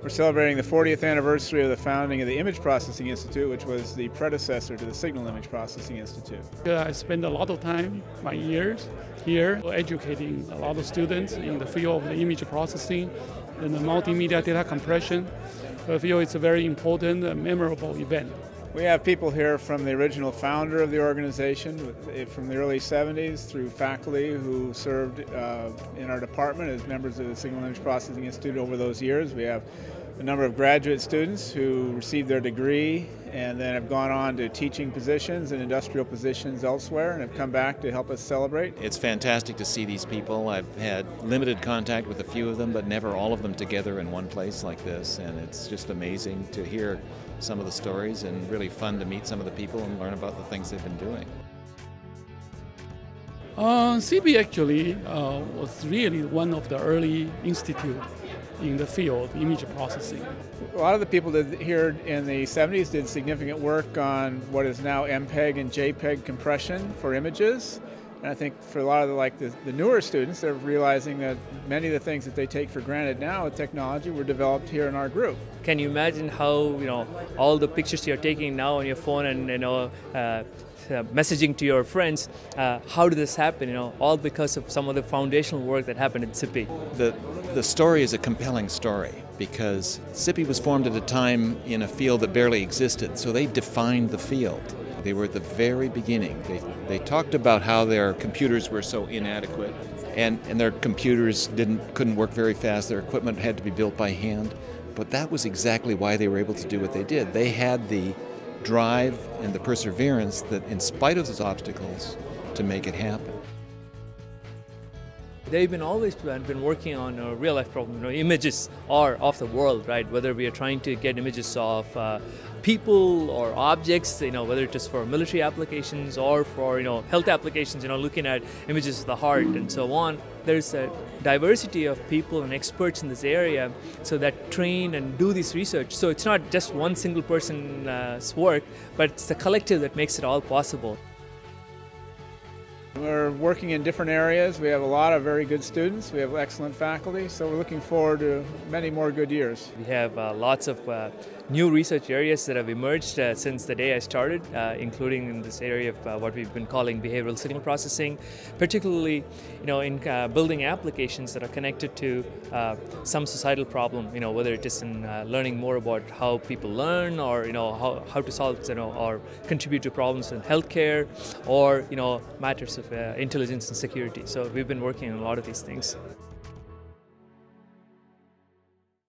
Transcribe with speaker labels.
Speaker 1: We're celebrating the 40th anniversary of the founding of the Image Processing Institute, which was the predecessor to the Signal Image Processing Institute.
Speaker 2: I spent a lot of time, my years, here educating a lot of students in the field of the image processing and the multimedia data compression. I feel it's a very important and memorable event.
Speaker 1: We have people here from the original founder of the organization, from the early 70s, through faculty who served in our department as members of the Signal Image Processing Institute over those years. We have a number of graduate students who received their degree and then have gone on to teaching positions and industrial positions elsewhere and have come back to help us celebrate.
Speaker 3: It's fantastic to see these people. I've had limited contact with a few of them, but never all of them together in one place like this, and it's just amazing to hear some of the stories and really fun to meet some of the people and learn about the things they've been doing.
Speaker 2: SIPI actually was really one of the early institutes in the field of image processing.
Speaker 1: A lot of the people that here in the 70s did significant work on what is now MPEG and JPEG compression for images. And I think for a lot of the newer students, they're realizing that many of the things that they take for granted now with technology were developed here in our group.
Speaker 4: Can you imagine how all the pictures you're taking now on your phone and messaging to your friends? How did this happen? All because of some of the foundational work that happened at SIPI.
Speaker 3: The story is a compelling story because SIPI was formed at a time in a field that barely existed, so they defined the field. They were at the very beginning. They talked about how their computers were so inadequate and their computers couldn't work very fast. Their equipment had to be built by hand. But that was exactly why they were able to do what they did. They had the drive and the perseverance that, in spite of those obstacles, to make it happen.
Speaker 4: They've always been working on a real life problem. Images are of the world, right? Whether we are trying to get images of people or objects, whether it is for military applications or for health applications, looking at images of the heart and so on. There's a diversity of people and experts in this area, so that train and do this research. So it's not just one single person's work, but it's the collective that makes it all possible.
Speaker 1: We're working in different areas. We have a lot of very good students. We have excellent faculty, so we're looking forward to many more good years.
Speaker 4: We have lots of new research areas that have emerged since the day I started, including in this area of what we've been calling behavioral signal processing, particularly in building applications that are connected to some societal problem, whether it is in learning more about how people learn, or how to solve or contribute to problems in healthcare, or matters of intelligence and security. So we've been working on a lot of these things.